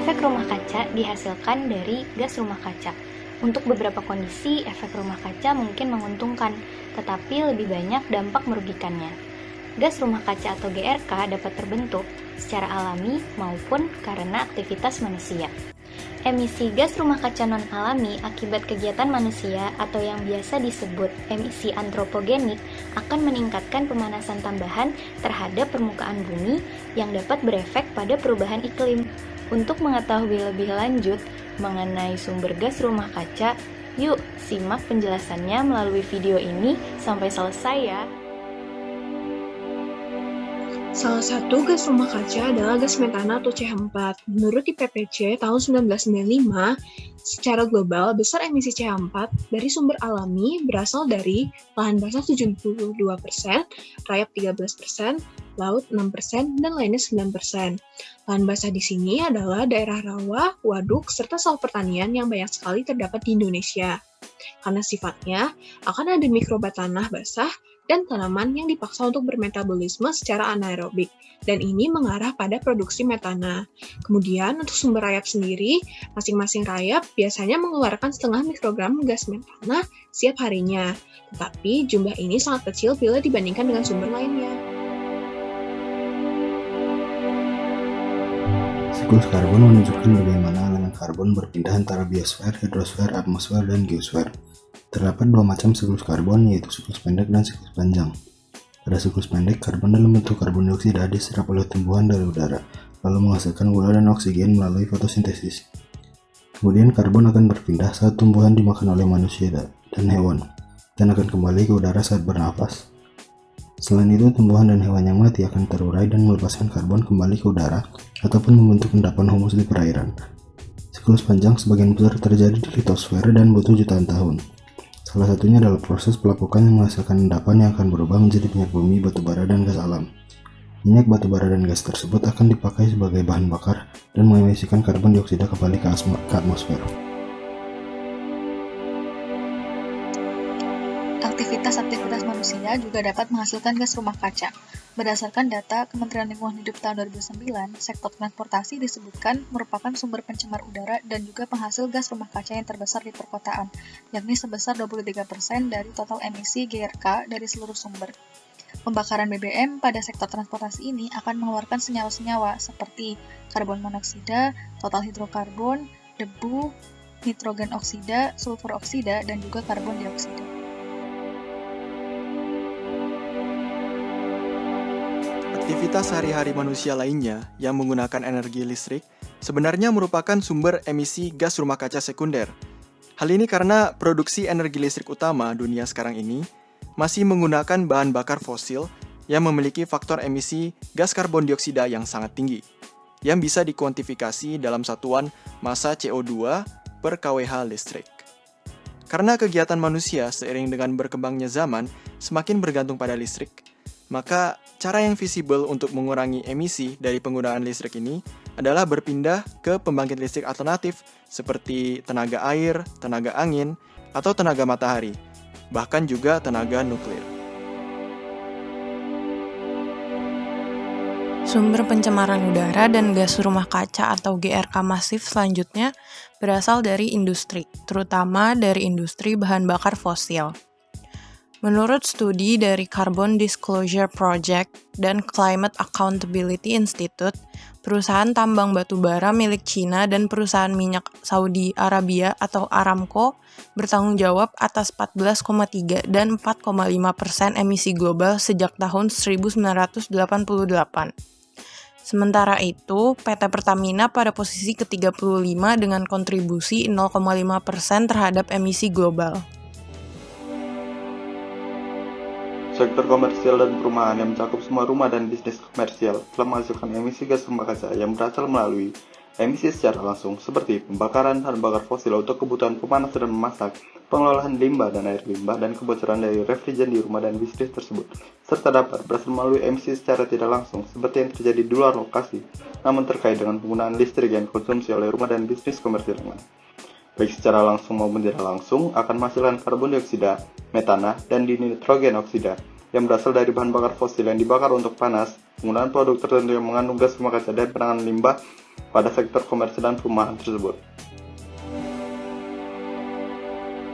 Efek rumah kaca dihasilkan dari gas rumah kaca. Untuk beberapa kondisi, efek rumah kaca mungkin menguntungkan, tetapi lebih banyak dampak merugikannya. Gas rumah kaca atau GRK dapat terbentuk secara alami maupun karena aktivitas manusia. Emisi gas rumah kaca non-alami akibat kegiatan manusia atau yang biasa disebut emisi antropogenik akan meningkatkan pemanasan tambahan terhadap permukaan bumi yang dapat berefek pada perubahan iklim. Untuk mengetahui lebih lanjut mengenai sumber gas rumah kaca, yuk simak penjelasannya melalui video ini sampai selesai ya. Salah satu gas rumah kaca adalah gas metana atau CH4. Menurut IPCC tahun 1995, secara global besar emisi CH4 dari sumber alami berasal dari lahan basah 72%, rayap 13%, laut 6%, dan lainnya 9%. Lahan basah di sini adalah daerah rawa, waduk, serta sawah pertanian yang banyak sekali terdapat di Indonesia. Karena sifatnya akan ada mikroba tanah basah dan tanaman yang dipaksa untuk bermetabolisme secara anaerobik, dan ini mengarah pada produksi metana. Kemudian, untuk sumber rayap sendiri, masing-masing rayap biasanya mengeluarkan setengah mikrogram gas metana setiap harinya, tetapi jumlah ini sangat kecil bila dibandingkan dengan sumber lainnya. Siklus karbon menunjukkan bagaimana elemen karbon berpindah antara biosfer, hidrosfer, atmosfer, dan geosfer. Terdapat dua macam siklus karbon, yaitu siklus pendek dan siklus panjang. Pada siklus pendek, karbon dalam bentuk karbon dioksida diserap oleh tumbuhan dari udara, lalu menghasilkan gula dan oksigen melalui fotosintesis. Kemudian karbon akan berpindah saat tumbuhan dimakan oleh manusia dan hewan, dan akan kembali ke udara saat bernafas. Selain itu, tumbuhan dan hewan yang mati akan terurai dan melepaskan karbon kembali ke udara, ataupun membentuk endapan humus di perairan. Siklus panjang sebagian besar terjadi di litosfer dan butuh jutaan tahun. Salah satunya adalah proses pelapukan yang menghasilkan endapan yang akan berubah menjadi minyak bumi, batu bara, dan gas alam. Minyak, batu bara, dan gas tersebut akan dipakai sebagai bahan bakar dan mengemisikan karbon dioksida kembali ke atmosfer. Aktivitas manusia juga dapat menghasilkan gas rumah kaca. Berdasarkan data Kementerian Lingkungan Hidup tahun 2009, sektor transportasi disebutkan merupakan sumber pencemar udara dan juga penghasil gas rumah kaca yang terbesar di perkotaan, yakni sebesar 23% dari total emisi GRK dari seluruh sumber. Pembakaran BBM pada sektor transportasi ini akan mengeluarkan senyawa-senyawa seperti karbon monoksida, total hidrokarbon, debu, nitrogen oksida, sulfur oksida, dan juga karbon dioksida. Aktivitas sehari-hari manusia lainnya yang menggunakan energi listrik sebenarnya merupakan sumber emisi gas rumah kaca sekunder. Hal ini karena produksi energi listrik utama dunia sekarang ini masih menggunakan bahan bakar fosil yang memiliki faktor emisi gas karbon dioksida yang sangat tinggi, yang bisa dikuantifikasi dalam satuan massa CO2 per kWh listrik. Karena kegiatan manusia seiring dengan berkembangnya zaman semakin bergantung pada listrik, maka cara yang visible untuk mengurangi emisi dari penggunaan listrik ini adalah berpindah ke pembangkit listrik alternatif seperti tenaga air, tenaga angin, atau tenaga matahari, bahkan juga tenaga nuklir. Sumber pencemaran udara dan gas rumah kaca atau GRK masif selanjutnya berasal dari industri, terutama dari industri bahan bakar fosil. Menurut studi dari Carbon Disclosure Project dan Climate Accountability Institute, perusahaan tambang batu bara milik China dan perusahaan minyak Saudi Arabia atau Aramco bertanggung jawab atas 14,3 dan 4,5% emisi global sejak tahun 1988. Sementara itu, PT Pertamina pada posisi ke-35 dengan kontribusi 0,5% terhadap emisi global. Sektor komersial dan perumahan yang mencakup semua rumah dan bisnis komersial telah menghasilkan emisi gas rumah kaca yang berasal melalui emisi secara langsung seperti pembakaran bahan bakar fosil untuk kebutuhan pemanasan dan memasak, pengelolaan limbah dan air limbah, dan kebocoran dari refrigeran di rumah dan bisnis tersebut, serta dapat berasal melalui emisi secara tidak langsung seperti yang terjadi di luar lokasi, namun terkait dengan penggunaan listrik yang dikonsumsi oleh rumah dan bisnis komersial lain. Baik secara langsung maupun tidak langsung, akan menghasilkan karbon dioksida, metana, dan nitrogen oksida yang berasal dari bahan bakar fosil yang dibakar untuk panas, penggunaan produk tertentu yang mengandung gas rumah kaca, dan penanganan limbah pada sektor komersil dan perumahan tersebut.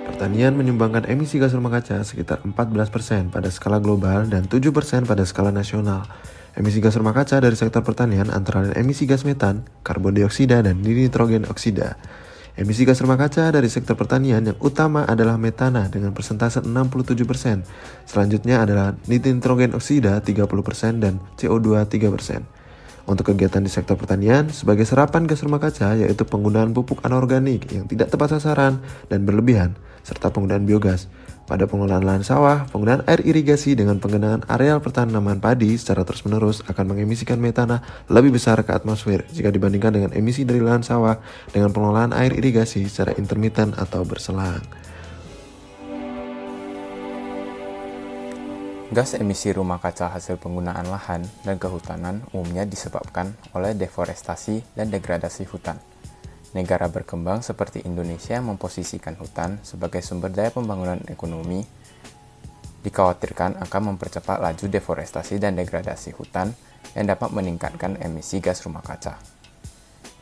Pertanian menyumbangkan emisi gas rumah kaca sekitar 14% pada skala global dan 7% pada skala nasional. Emisi gas rumah kaca dari sektor pertanian antara lain emisi gas metan, karbon dioksida, dan nitrogen oksida. Emisi gas rumah kaca dari sektor pertanian yang utama adalah metana dengan persentase 67%. Selanjutnya adalah nitrogen oksida 30% dan CO2 3%. Untuk kegiatan di sektor pertanian, sebagai serapan gas rumah kaca yaitu penggunaan pupuk anorganik yang tidak tepat sasaran dan berlebihan, serta penggunaan biogas. Pada pengelolaan lahan sawah, penggunaan air irigasi dengan penggunaan areal pertanaman padi secara terus-menerus akan mengemisikan metana lebih besar ke atmosfer jika dibandingkan dengan emisi dari lahan sawah dengan pengelolaan air irigasi secara intermiten atau berselang. Gas emisi rumah kaca hasil penggunaan lahan dan kehutanan umumnya disebabkan oleh deforestasi dan degradasi hutan. Negara berkembang seperti Indonesia memposisikan hutan sebagai sumber daya pembangunan ekonomi, dikhawatirkan akan mempercepat laju deforestasi dan degradasi hutan yang dapat meningkatkan emisi gas rumah kaca.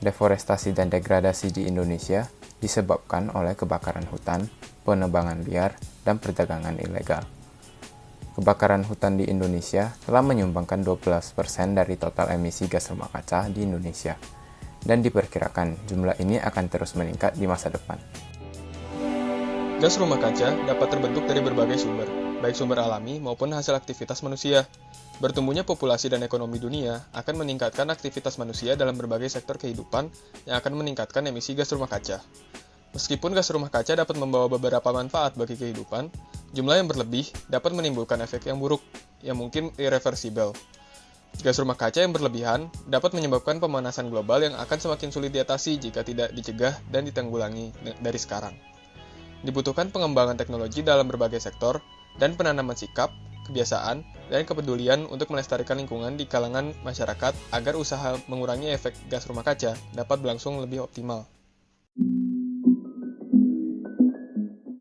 Deforestasi dan degradasi di Indonesia disebabkan oleh kebakaran hutan, penebangan liar, dan perdagangan ilegal. Kebakaran hutan di Indonesia telah menyumbangkan 12% dari total emisi gas rumah kaca di Indonesia, dan diperkirakan jumlah ini akan terus meningkat di masa depan. Gas rumah kaca dapat terbentuk dari berbagai sumber, baik sumber alami maupun hasil aktivitas manusia. Bertumbuhnya populasi dan ekonomi dunia akan meningkatkan aktivitas manusia dalam berbagai sektor kehidupan yang akan meningkatkan emisi gas rumah kaca. Meskipun gas rumah kaca dapat membawa beberapa manfaat bagi kehidupan, jumlah yang berlebih dapat menimbulkan efek yang buruk, yang mungkin irreversibel. Gas rumah kaca yang berlebihan dapat menyebabkan pemanasan global yang akan semakin sulit diatasi jika tidak dicegah dan ditanggulangi dari sekarang. Dibutuhkan pengembangan teknologi dalam berbagai sektor dan penanaman sikap, kebiasaan, dan kepedulian untuk melestarikan lingkungan di kalangan masyarakat agar usaha mengurangi efek gas rumah kaca dapat berlangsung lebih optimal.